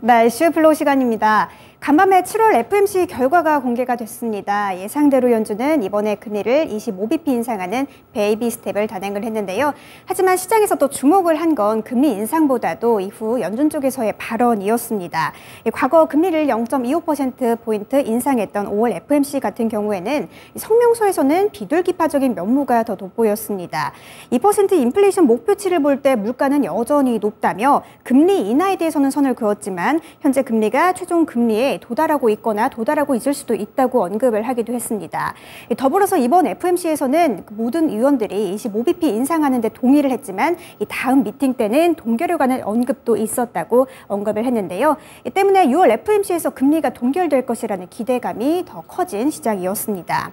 네, 이슈 플로우 시간입니다. 간밤에 7월 FOMC 결과가 공개가 됐습니다. 예상대로 연준은 이번에 금리를 25bp 인상하는 베이비 스텝을 단행을 했는데요. 하지만 시장에서 또 주목을 한 건 금리 인상보다도 이후 연준 쪽에서의 발언이었습니다. 과거 금리를 0.25%포인트 인상했던 5월 FOMC 같은 경우에는 성명서에서는 비둘기파적인 면모가 더 돋보였습니다. 2% 인플레이션 목표치를 볼 때 물가는 여전히 높다며 금리 인하에 대해서는 선을 그었지만 현재 금리가 최종 금리에 도달하고 있거나 도달하고 있을 수도 있다고 언급을 하기도 했습니다. 더불어서 이번 FOMC에서는 모든 위원들이 25bp 인상하는 데 동의를 했지만 이 다음 미팅 때는 동결에 관한 언급도 있었다고 언급을 했는데요. 이 때문에 6월 FOMC에서 금리가 동결될 것이라는 기대감이 더 커진 시장이었습니다.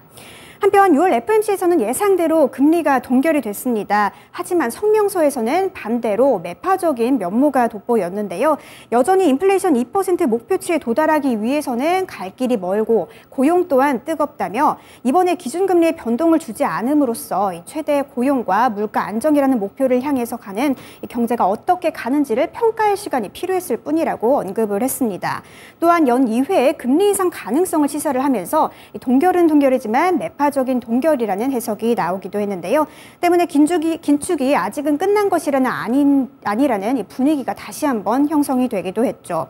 한편 6월 FOMC에서는 예상대로 금리가 동결이 됐습니다. 하지만 성명서에서는 반대로 매파적인 면모가 돋보였는데요. 여전히 인플레이션 2% 목표치에 도달하기 위해서는 갈 길이 멀고 고용 또한 뜨겁다며 이번에 기준금리의 변동을 주지 않음으로써 최대 고용과 물가 안정이라는 목표를 향해서 가는 경제가 어떻게 가는지를 평가할 시간이 필요했을 뿐이라고 언급을 했습니다. 또한 연 2회의 금리 인상 가능성을 시사를 하면서 동결은 동결이지만 매파적인 동결이라는 해석이 나오기도 했는데요. 때문에 긴축이 아직은 끝난 것이라는 아니라는 분위기가 다시 한번 형성이 되기도 했죠.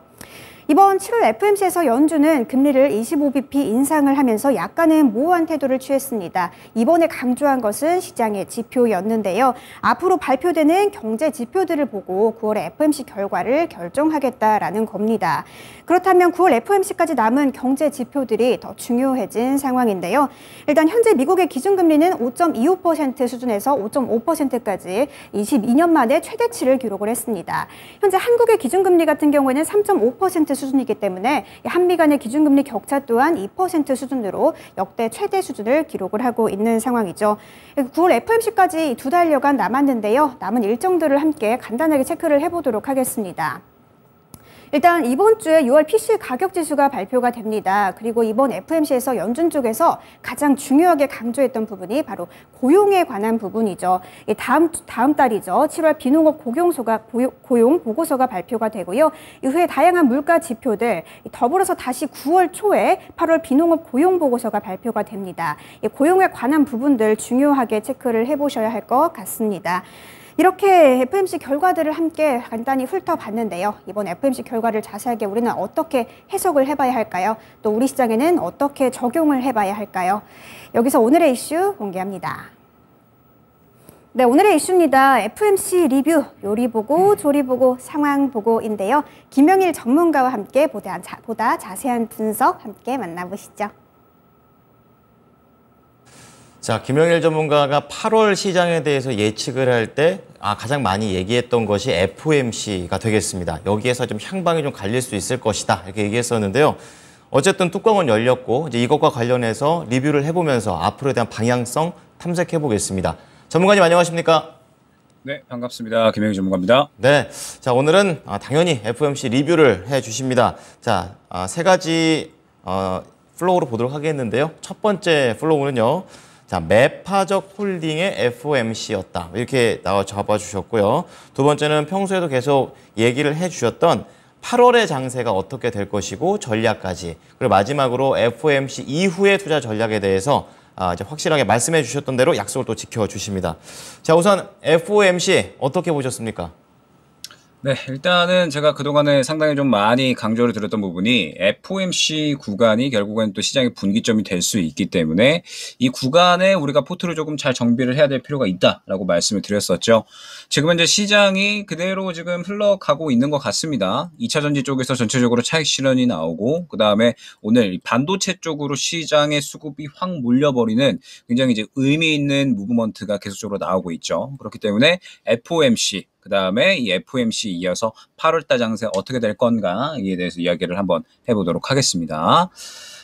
이번 7월 FOMC에서 연준은 금리를 25bp 인상을 하면서 약간은 모호한 태도를 취했습니다. 이번에 강조한 것은 시장의 지표였는데요. 앞으로 발표되는 경제 지표들을 보고 9월의 FOMC 결과를 결정하겠다라는 겁니다. 그렇다면 9월 FOMC까지 남은 경제 지표들이 더 중요해진 상황인데요. 일단 현재 미국의 기준금리는 5.25% 수준에서 5.5%까지 22년 만에 최대치를 기록을 했습니다. 현재 한국의 기준금리 같은 경우에는 3.5% 수준이기 때문에 한미 간의 기준금리 격차 또한 2% 수준으로 역대 최대 수준을 기록을 하고 있는 상황이죠. 9월 FOMC까지 2달여간 남았는데요. 남은 일정들을 함께 간단하게 체크를 해보도록 하겠습니다. 일단 이번 주에 6월 PC 가격지수가 발표가 됩니다. 그리고 이번 FOMC에서 연준 쪽에서 가장 중요하게 강조했던 부분이 바로 고용에 관한 부분이죠. 다음 달이죠. 7월 비농업 고용 보고서가 발표가 되고요. 이후에 다양한 물가 지표들, 더불어서 다시 9월 초에 8월 비농업 고용 보고서가 발표가 됩니다. 고용에 관한 부분들 중요하게 체크를 해보셔야 할 것 같습니다. 이렇게 FOMC 결과들을 함께 간단히 훑어봤는데요. 이번 FOMC 결과를 자세하게 우리는 어떻게 해석을 해봐야 할까요? 또 우리 시장에는 어떻게 적용을 해봐야 할까요? 여기서 오늘의 이슈 공개합니다. 네, 오늘의 이슈입니다. FOMC 리뷰, 요리 보고, 조리 보고, 상황 보고인데요. 김명일 전문가와 함께 보다 자세한 분석 함께 만나보시죠. 자, 김영일 전문가가 8월 시장에 대해서 예측을 할 때 가장 많이 얘기했던 것이 FOMC가 되겠습니다. 여기에서 좀 향방이 좀 갈릴 수 있을 것이다 이렇게 얘기했었는데요. 어쨌든 뚜껑은 열렸고 이제 이것과 관련해서 리뷰를 해보면서 앞으로에 대한 방향성 탐색해 보겠습니다. 전문가님 안녕하십니까? 네, 반갑습니다. 김영일 전문가입니다. 네, 자 오늘은 당연히 FOMC 리뷰를 해주십니다. 자, 세 가지 플로우로 보도록 하겠는데요. 첫 번째 플로우는요. 자, 매파적 홀딩의 FOMC였다. 이렇게 잡아주셨고요. 두 번째는 평소에도 계속 얘기를 해주셨던 8월의 장세가 어떻게 될 것이고 전략까지. 그리고 마지막으로 FOMC 이후의 투자 전략에 대해서 이제 확실하게 말씀해 주셨던 대로 약속을 또 지켜주십니다. 자, 우선 FOMC 어떻게 보셨습니까? 네, 일단은 제가 그동안에 상당히 좀 많이 강조를 드렸던 부분이 FOMC 구간이 결국엔 또 시장의 분기점이 될 수 있기 때문에 이 구간에 우리가 포트를 조금 잘 정비를 해야 될 필요가 있다라고 말씀을 드렸었죠. 지금은 이제 시장이 그대로 지금 흘러가고 있는 것 같습니다. 2차 전지 쪽에서 전체적으로 차익 실현이 나오고 그다음에 오늘 반도체 쪽으로 시장의 수급이 확 몰려버리는 굉장히 이제 의미 있는 무브먼트가 계속적으로 나오고 있죠. 그렇기 때문에 FOMC 그다음에 이 FOMC 이어서 8월달 장세 어떻게 될 건가에 대해서 이야기를 한번 해보도록 하겠습니다.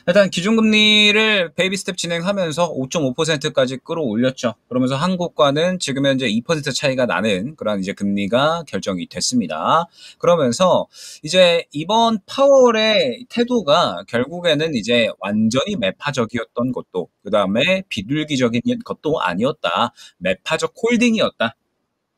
일단 기준금리를 베이비 스텝 진행하면서 5.5%까지 끌어올렸죠. 그러면서 한국과는 지금 현재 2% 차이가 나는 그런 이제 금리가 결정이 됐습니다. 그러면서 이제 이번 파월의 태도가 결국에는 이제 완전히 매파적이었던 것도 그다음에 비둘기적인 것도 아니었다. 매파적 홀딩이었다.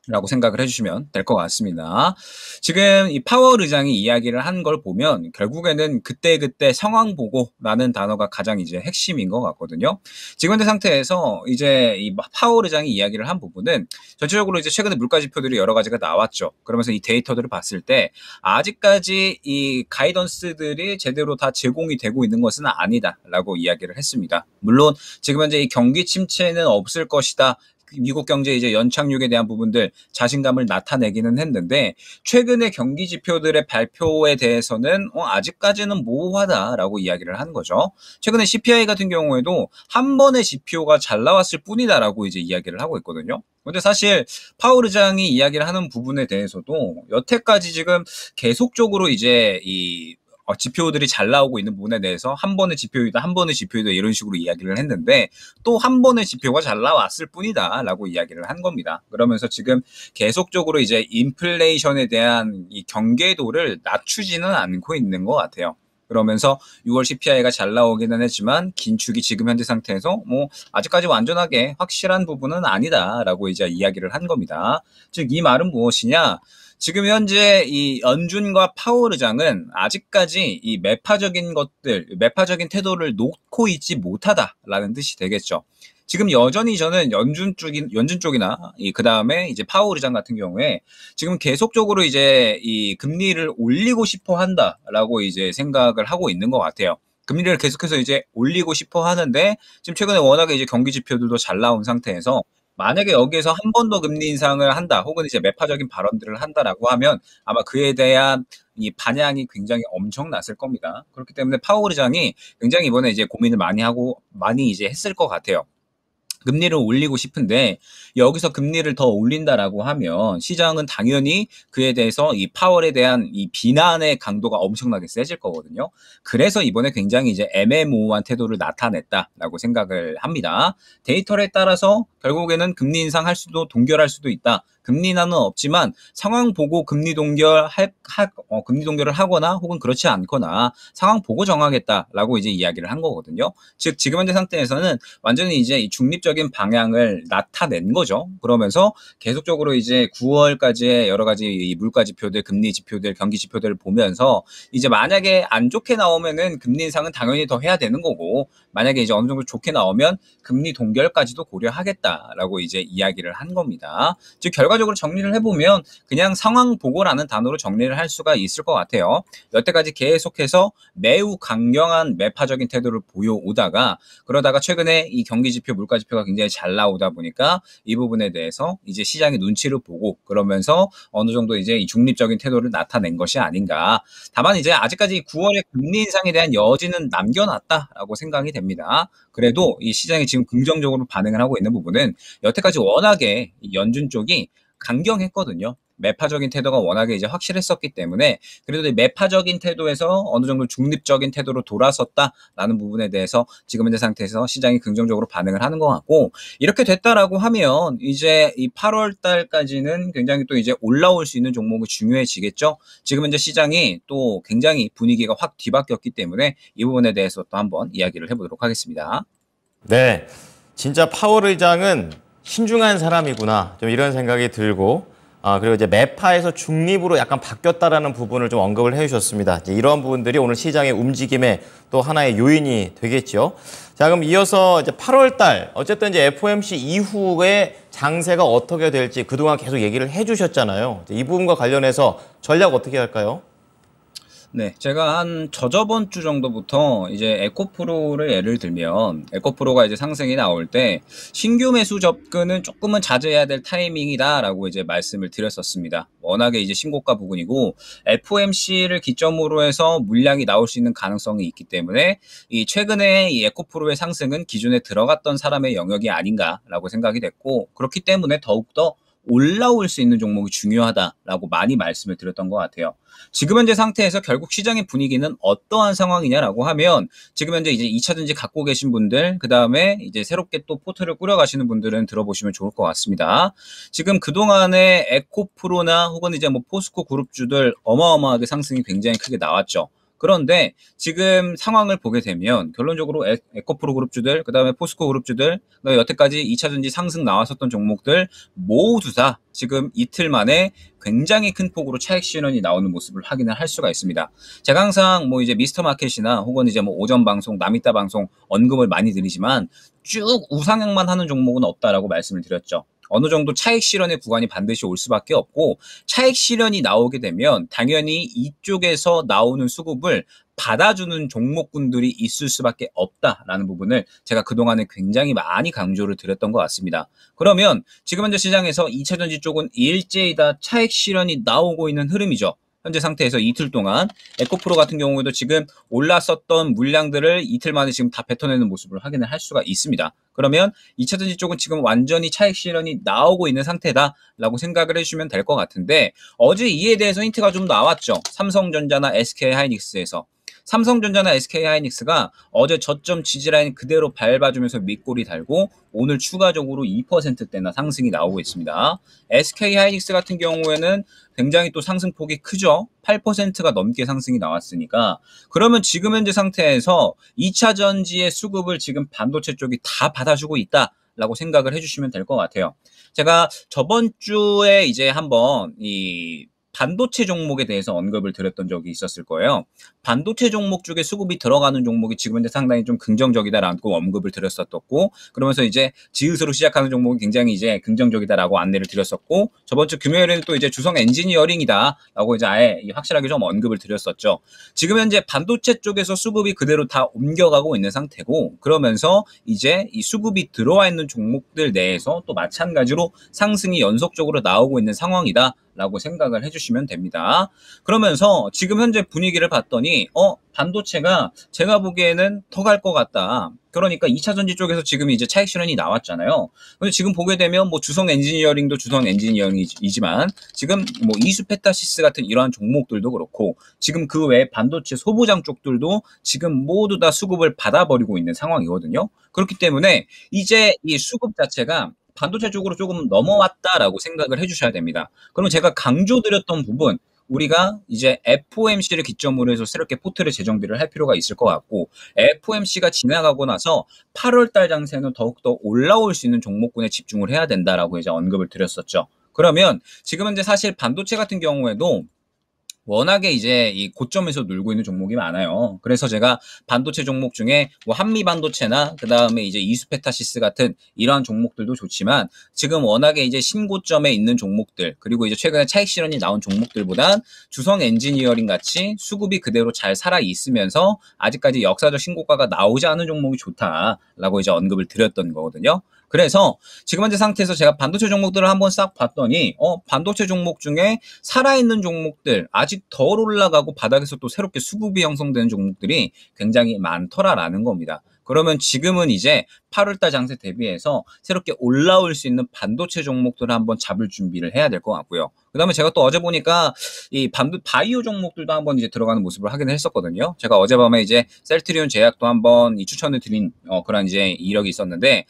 라고 생각을 해주시면 될 것 같습니다. 지금 이 파월 의장이 이야기를 한 걸 보면 결국에는 그때그때 상황 보고라는 단어가 가장 이제 핵심인 것 같거든요. 지금 현재 상태에서 이제 이 파월 의장이 이야기를 한 부분은 전체적으로 이제 최근에 물가 지표들이 여러 가지가 나왔죠. 그러면서 이 데이터들을 봤을 때 아직까지 이 가이던스들이 제대로 다 제공이 되고 있는 것은 아니다라고 이야기를 했습니다. 물론 지금 현재 이 경기 침체는 없을 것이다. 미국 경제 이제 연착륙에 대한 부분들 자신감을 나타내기는 했는데 최근의 경기 지표들의 발표에 대해서는 아직까지는 모호하다라고 이야기를 한 거죠. 최근에 CPI 같은 경우에도 한 번의 지표가 잘 나왔을 뿐이다라고 이제 이야기를 하고 있거든요. 근데 사실 파월 의장이 이야기를 하는 부분에 대해서도 여태까지 지금 계속적으로 이제 이 지표들이 잘 나오고 있는 부분에 대해서 한 번의 지표이다, 한 번의 지표이다 이런 식으로 이야기를 했는데 또 한 번의 지표가 잘 나왔을 뿐이다 라고 이야기를 한 겁니다. 그러면서 지금 계속적으로 이제 인플레이션에 대한 이 경계도를 낮추지는 않고 있는 것 같아요. 그러면서 6월 CPI가 잘 나오기는 했지만 긴축이 지금 현재 상태에서 뭐 아직까지 완전하게 확실한 부분은 아니다라고 이제 이야기를 한 겁니다. 즉 이 말은 무엇이냐? 지금 현재 이 연준과 파월 의장은 아직까지 이 매파적인 것들, 매파적인 태도를 놓고 있지 못하다라는 뜻이 되겠죠. 지금 여전히 저는 연준 쪽이나 그 다음에 이제 파월 의장 같은 경우에 지금 계속적으로 이제 이 금리를 올리고 싶어 한다라고 이제 생각을 하고 있는 것 같아요. 금리를 계속해서 이제 올리고 싶어 하는데 지금 최근에 워낙에 이제 경기 지표들도 잘 나온 상태에서 만약에 여기에서 한 번 더 금리 인상을 한다, 혹은 이제 매파적인 발언들을 한다라고 하면 아마 그에 대한 이 반향이 굉장히 엄청났을 겁니다. 그렇기 때문에 파월 의장이 굉장히 이번에 이제 고민을 많이 이제 했을 것 같아요. 금리를 올리고 싶은데 여기서 금리를 더 올린다라고 하면 시장은 당연히 그에 대해서 이 파월에 대한 이 비난의 강도가 엄청나게 세질 거거든요. 그래서 이번에 굉장히 이제 애매모호한 태도를 나타냈다라고 생각을 합니다. 데이터에 따라서 결국에는 금리 인상할 수도 동결할 수도 있다. 금리 인하는 없지만 상황 보고 금리 동결을 하거나 혹은 그렇지 않거나 상황 보고 정하겠다라고 이제 이야기를 한 거거든요. 즉 지금 현재 상태에서는 완전히 이제 이 중립적인 방향을 나타낸 거죠. 그러면서 계속적으로 이제 9월까지의 여러 가지 이 물가 지표들, 금리 지표들, 경기 지표들을 보면서 이제 만약에 안 좋게 나오면은 금리 인상은 당연히 더 해야 되는 거고, 만약에 이제 어느 정도 좋게 나오면 금리 동결까지도 고려하겠다라고 이제 이야기를 한 겁니다. 즉 결과적으로 정리를 해보면 그냥 상황 보고라는 단어로 정리를 할 수가 있을 것 같아요. 여태까지 계속해서 매우 강경한 매파적인 태도를 보여오다가 그러다가 최근에 이 경기 지표, 물가 지표가 굉장히 잘 나오다 보니까 이 부분에 대해서 이제 시장의 눈치를 보고 그러면서 어느 정도 이제 이 중립적인 태도를 나타낸 것이 아닌가. 다만 이제 아직까지 9월에 금리 인상에 대한 여지는 남겨놨다라고 생각이 됩니다. 그래도 이 시장이 지금 긍정적으로 반응을 하고 있는 부분은 여태까지 워낙에 연준 쪽이 강경했거든요. 매파적인 태도가 워낙에 이제 확실했었기 때문에 그래도 이 매파적인 태도에서 어느 정도 중립적인 태도로 돌아섰다라는 부분에 대해서 지금 현재 상태에서 시장이 긍정적으로 반응을 하는 것 같고, 이렇게 됐다라고 하면 이제 이 8월 달까지는 굉장히 또 이제 올라올 수 있는 종목이 중요해지겠죠. 지금 현재 시장이 또 굉장히 분위기가 확 뒤바뀌었기 때문에 이 부분에 대해서 또 한번 이야기를 해보도록 하겠습니다. 네, 진짜 파월 의장은 신중한 사람이구나, 좀 이런 생각이 들고, 그리고 이제 매파에서 중립으로 약간 바뀌었다라는 부분을 좀 언급을 해주셨습니다. 이제 이러한 부분들이 오늘 시장의 움직임의 또 하나의 요인이 되겠죠. 자, 그럼 이어서 이제 8월 달, 어쨌든 이제 FOMC 이후에 장세가 어떻게 될지 그동안 계속 얘기를 해주셨잖아요. 이 부분과 관련해서 전략 어떻게 할까요? 네, 제가 한 저저번 주 정도부터 이제 에코프로를 예를 들면 에코프로가 이제 상승이 나올 때 신규 매수 접근은 조금은 자제해야 될 타이밍이다라고 이제 말씀을 드렸었습니다. 워낙에 이제 신고가 부근이고 FOMC를 기점으로 해서 물량이 나올 수 있는 가능성이 있기 때문에 이 최근에 이 에코프로의 상승은 기존에 들어갔던 사람의 영역이 아닌가라고 생각이 됐고, 그렇기 때문에 더욱더 올라올 수 있는 종목이 중요하다라고 많이 말씀을 드렸던 것 같아요. 지금 현재 상태에서 결국 시장의 분위기는 어떠한 상황이냐라고 하면 지금 현재 이제 2차전지 갖고 계신 분들, 그 다음에 이제 새롭게 또 포트를 꾸려가시는 분들은 들어보시면 좋을 것 같습니다. 지금 그동안에 에코프로나 혹은 이제 뭐 포스코 그룹주들 어마어마하게 상승이 굉장히 크게 나왔죠. 그런데 지금 상황을 보게 되면 결론적으로 에코프로 그룹주들, 그다음에 포스코 그룹주들, 그다음에 여태까지 2차전지 상승 나왔었던 종목들 모두 다 지금 이틀 만에 굉장히 큰 폭으로 차익 실현이 나오는 모습을 확인을 할 수가 있습니다. 제가 항상 뭐 이제 미스터 마켓이나 혹은 이제 뭐 오전 방송, 남이따 방송 언급을 많이 드리지만 쭉 우상향만 하는 종목은 없다라고 말씀을 드렸죠. 어느 정도 차익 실현의 구간이 반드시 올 수밖에 없고 차익 실현이 나오게 되면 당연히 이쪽에서 나오는 수급을 받아주는 종목군들이 있을 수밖에 없다라는 부분을 제가 그동안에 굉장히 많이 강조를 드렸던 것 같습니다. 그러면 지금 현재 시장에서 2차전지 쪽은 일제히 다 차익 실현이 나오고 있는 흐름이죠. 현재 상태에서 이틀 동안 에코프로 같은 경우에도 지금 올랐었던 물량들을 이틀 만에 지금 다 뱉어내는 모습을 확인을 할 수가 있습니다. 그러면 2차전지 쪽은 지금 완전히 차익 실현이 나오고 있는 상태다라고 생각을 해주시면 될 것 같은데 어제 이에 대해서 힌트가 좀 나왔죠. 삼성전자나 SK하이닉스에서. 삼성전자나 SK하이닉스가 어제 저점 지지라인 그대로 밟아주면서 밑골이 달고 오늘 추가적으로 2%대나 상승이 나오고 있습니다. SK하이닉스 같은 경우에는 굉장히 또 상승폭이 크죠. 8%가 넘게 상승이 나왔으니까 그러면 지금 현재 상태에서 2차 전지의 수급을 지금 반도체 쪽이 다 받아주고 있다라고 생각을 해주시면 될 것 같아요. 제가 저번 주에 이제 한번 이 반도체 종목에 대해서 언급을 드렸던 적이 있었을 거예요. 반도체 종목 쪽에 수급이 들어가는 종목이 지금 현재 상당히 좀 긍정적이다라고 언급을 드렸었고, 그러면서 이제 지읒으로 시작하는 종목이 굉장히 이제 긍정적이다라고 안내를 드렸었고, 저번 주 금요일에는 또 이제 주성 엔지니어링이다라고 이제 아예 확실하게 좀 언급을 드렸었죠. 지금 현재 반도체 쪽에서 수급이 그대로 다 옮겨가고 있는 상태고, 그러면서 이제 이 수급이 들어와 있는 종목들 내에서 또 마찬가지로 상승이 연속적으로 나오고 있는 상황이다. 라고 생각을 해주시면 됩니다. 그러면서 지금 현재 분위기를 봤더니 반도체가 제가 보기에는 더 갈 것 같다. 그러니까 2차 전지 쪽에서 지금 이제 차익 실현이 나왔잖아요. 근데 지금 보게 되면 뭐 주성 엔지니어링도 주성 엔지니어링이지만 지금 뭐 이수페타시스 같은 이러한 종목들도 그렇고 지금 그 외에 반도체 소부장 쪽들도 지금 모두 다 수급을 받아버리고 있는 상황이거든요. 그렇기 때문에 이제 이 수급 자체가 반도체 쪽으로 조금 넘어왔다라고 생각을 해주셔야 됩니다. 그럼 제가 강조드렸던 부분, 우리가 이제 FOMC를 기점으로 해서 새롭게 포트를 재정비를 할 필요가 있을 것 같고, FOMC가 지나가고 나서 8월달 장세는 더욱더 올라올 수 있는 종목군에 집중을 해야 된다라고 이제 언급을 드렸었죠. 그러면 지금 현재 사실 반도체 같은 경우에도 워낙에 이제 이 고점에서 놀고 있는 종목이 많아요. 그래서 제가 반도체 종목 중에 뭐 한미 반도체나 그 다음에 이제 이수페타시스 같은 이러한 종목들도 좋지만 지금 워낙에 이제 신고점에 있는 종목들 그리고 이제 최근에 차익 실현이 나온 종목들보단 주성 엔지니어링 같이 수급이 그대로 잘 살아 있으면서 아직까지 역사적 신고가가 나오지 않은 종목이 좋다라고 이제 언급을 드렸던 거거든요. 그래서 지금 현재 상태에서 제가 반도체 종목들을 한번 싹 봤더니 반도체 종목 중에 살아있는 종목들 아직 덜 올라가고 바닥에서 또 새롭게 수급이 형성되는 종목들이 굉장히 많더라라는 겁니다. 그러면 지금은 이제 8월달 장세 대비해서 새롭게 올라올 수 있는 반도체 종목들을 한번 잡을 준비를 해야 될 것 같고요. 그 다음에 제가 또 어제 보니까 이 바이오 종목들도 한번 이제 들어가는 모습을 확인을 했었거든요. 제가 어젯밤에 이제 셀트리온 제약도 한번 이 추천을 드린 그런 이제 이력이 있었는데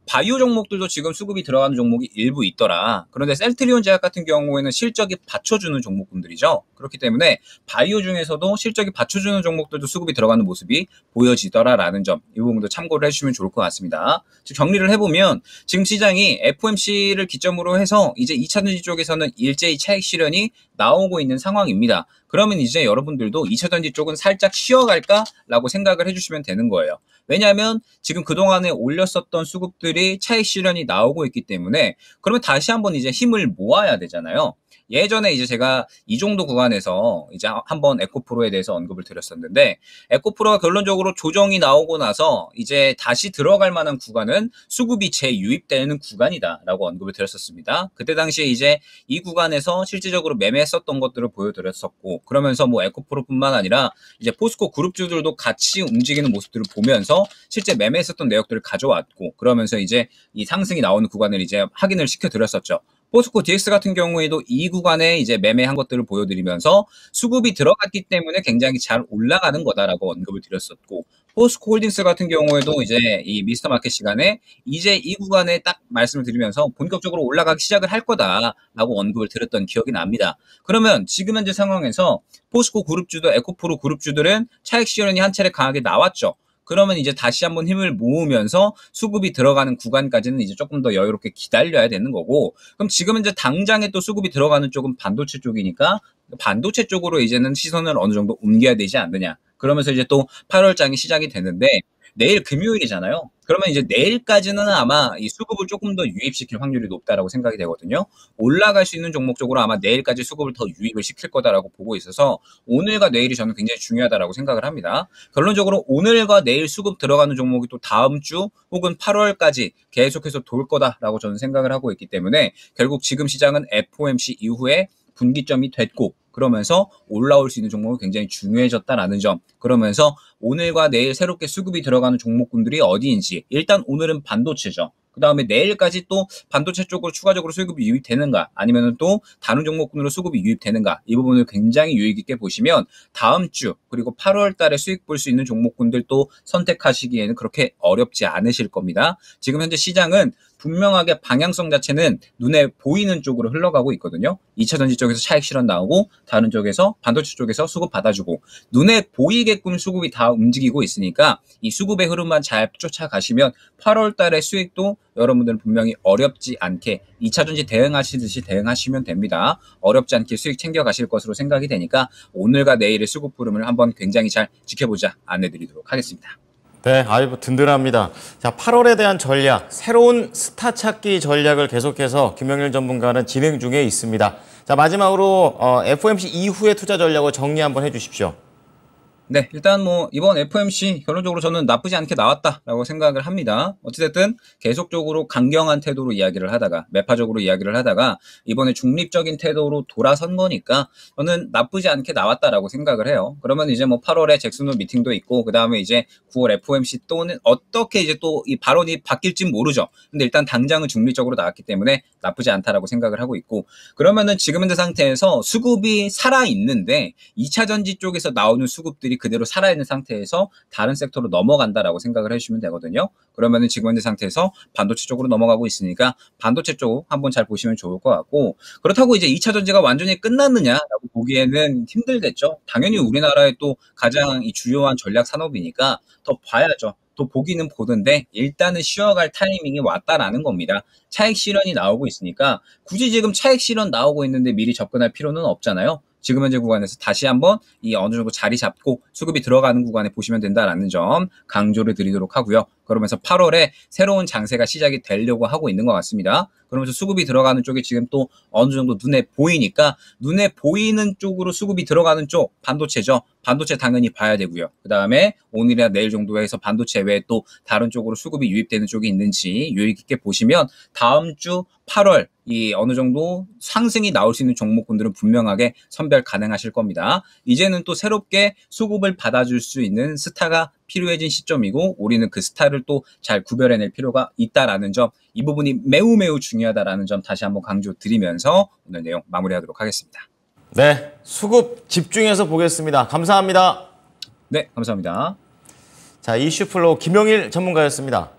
바이오 종목들도 지금 수급이 들어가는 종목이 일부 있더라. 그런데 셀트리온 제약 같은 경우에는 실적이 받쳐주는 종목군들이죠. 그렇기 때문에 바이오 중에서도 실적이 받쳐주는 종목들도 수급이 들어가는 모습이 보여지더라라는 점, 이 부분도 참고를 해주시면 좋을 것 같습니다. 즉 정리를 해보면 지금 시장이 FOMC를 기점으로 해서 이제 2차전지 쪽에서는 일제히 차익 실현이 나오고 있는 상황입니다. 그러면 이제 여러분들도 2차전지 쪽은 살짝 쉬어갈까라고 생각을 해주시면 되는 거예요. 왜냐하면 지금 그동안에 올렸었던 수급들이 차익 실현이 나오고 있기 때문에 그러면 다시 한번 이제 힘을 모아야 되잖아요. 예전에 이제 제가 이 정도 구간에서 이제 한번 에코프로에 대해서 언급을 드렸었는데 에코프로가 결론적으로 조정이 나오고 나서 이제 다시 들어갈 만한 구간은 수급이 재유입되는 구간이다라고 언급을 드렸었습니다. 그때 당시에 이제 이 구간에서 실질적으로 매매했었던 것들을 보여드렸었고 그러면서 뭐 에코프로뿐만 아니라 이제 포스코 그룹주들도 같이 움직이는 모습들을 보면서 실제 매매했었던 내역들을 가져왔고 그러면서 이제 이 상승이 나오는 구간을 이제 확인을 시켜드렸었죠. 포스코 DX 같은 경우에도 이 구간에 이제 매매한 것들을 보여드리면서 수급이 들어갔기 때문에 굉장히 잘 올라가는 거다라고 언급을 드렸었고 포스코 홀딩스 같은 경우에도 이제 이 미스터 마켓 시간에 이제 이 구간에 딱 말씀을 드리면서 본격적으로 올라가기 시작을 할 거다라고 언급을 드렸던 기억이 납니다. 그러면 지금 현재 상황에서 포스코 그룹주도 에코프로 그룹주들은 차익 실현이 한 차례 강하게 나왔죠. 그러면 이제 다시 한번 힘을 모으면서 수급이 들어가는 구간까지는 이제 조금 더 여유롭게 기다려야 되는 거고, 그럼 지금 이제 당장에 또 수급이 들어가는 쪽은 반도체 쪽이니까 반도체 쪽으로 이제는 시선을 어느 정도 옮겨야 되지 않느냐. 그러면서 이제 또 8월장이 시작이 되는데 내일 금요일이잖아요. 그러면 이제 내일까지는 아마 이 수급을 조금 더 유입시킬 확률이 높다라고 생각이 되거든요. 올라갈 수 있는 종목 쪽으로 아마 내일까지 수급을 더 유입을 시킬 거다라고 보고 있어서 오늘과 내일이 저는 굉장히 중요하다라고 생각을 합니다. 결론적으로 오늘과 내일 수급 들어가는 종목이 또 다음 주 혹은 8월까지 계속해서 돌 거다라고 저는 생각을 하고 있기 때문에 결국 지금 시장은 FOMC 이후에 분기점이 됐고 그러면서 올라올 수 있는 종목이 굉장히 중요해졌다라는 점, 그러면서 오늘과 내일 새롭게 수급이 들어가는 종목군들이 어디인지, 일단 오늘은 반도체죠. 그 다음에 내일까지 또 반도체 쪽으로 추가적으로 수급이 유입되는가, 아니면 또 다른 종목군으로 수급이 유입되는가, 이 부분을 굉장히 유익 있게 보시면 다음 주 그리고 8월 달에 수익 볼 수 있는 종목군들도 선택하시기에는 그렇게 어렵지 않으실 겁니다. 지금 현재 시장은 분명하게 방향성 자체는 눈에 보이는 쪽으로 흘러가고 있거든요. 2차전지 쪽에서 차익 실현 나오고 다른 쪽에서 반도체 쪽에서 수급 받아주고 눈에 보이게끔 수급이 다 움직이고 있으니까 이 수급의 흐름만 잘 쫓아가시면 8월 달에 수익도 여러분들은 분명히 어렵지 않게 2차전지 대응하시듯이 대응하시면 됩니다. 어렵지 않게 수익 챙겨가실 것으로 생각이 되니까 오늘과 내일의 수급 흐름을 한번 굉장히 잘 지켜보자 안내드리도록 하겠습니다. 네, 아이고 든든합니다. 자, 8월에 대한 전략, 새로운 스타 찾기 전략을 계속해서 김영일 전문가는 진행 중에 있습니다. 자, 마지막으로 FOMC 이후의 투자 전략을 정리 한번 해주십시오. 네, 일단 뭐 이번 FOMC 결론적으로 저는 나쁘지 않게 나왔다라고 생각을 합니다. 어찌됐든 계속적으로 강경한 태도로 이야기를 하다가 매파적으로 이야기를 하다가 이번에 중립적인 태도로 돌아선 거니까 저는 나쁘지 않게 나왔다라고 생각을 해요. 그러면 이제 뭐 8월에 잭슨홀 미팅도 있고 그 다음에 이제 9월 FOMC 또는 어떻게 이제 또 이 발언이 바뀔지 모르죠. 근데 일단 당장은 중립적으로 나왔기 때문에 나쁘지 않다라고 생각을 하고 있고, 그러면은 지금 현재 상태에서 수급이 살아 있는데 2차 전지 쪽에서 나오는 수급들이 그대로 살아있는 상태에서 다른 섹터로 넘어간다라고 생각을 해주시면 되거든요. 그러면은 지금 현재 상태에서 반도체 쪽으로 넘어가고 있으니까 반도체 쪽 한번 잘 보시면 좋을 것 같고, 그렇다고 이제 2차 전지가 완전히 끝났느냐라고 보기에는 힘들겠죠. 당연히 우리나라의 또 가장 이 주요한 전략 산업이니까 더 봐야죠. 또 보기는 보는데 일단은 쉬어갈 타이밍이 왔다라는 겁니다. 차익 실현이 나오고 있으니까 굳이 지금 차익 실현 나오고 있는데 미리 접근할 필요는 없잖아요. 지금 현재 구간에서 다시 한번 이 어느 정도 자리 잡고 수급이 들어가는 구간에 보시면 된다라는 점 강조를 드리도록 하고요. 그러면서 8월에 새로운 장세가 시작이 되려고 하고 있는 것 같습니다. 그러면서 수급이 들어가는 쪽이 지금 또 어느 정도 눈에 보이니까 눈에 보이는 쪽으로 수급이 들어가는 쪽 반도체죠. 반도체 당연히 봐야 되고요. 그 다음에 오늘이나 내일 정도에 해서 반도체 외에 또 다른 쪽으로 수급이 유입되는 쪽이 있는지 유익 있게 보시면 다음 주 8월 이 어느 정도 상승이 나올 수 있는 종목군들은 분명하게 선별 가능하실 겁니다. 이제는 또 새롭게 수급을 받아줄 수 있는 스타가 필요해진 시점이고 우리는 그 스타를 또 잘 구별해낼 필요가 있다라는 점, 이 부분이 매우 중요하다라는 점 다시 한번 강조드리면서 오늘 내용 마무리하도록 하겠습니다. 네, 수급 집중해서 보겠습니다. 감사합니다. 네, 감사합니다. 자, 이슈플로우 김영일 전문가였습니다.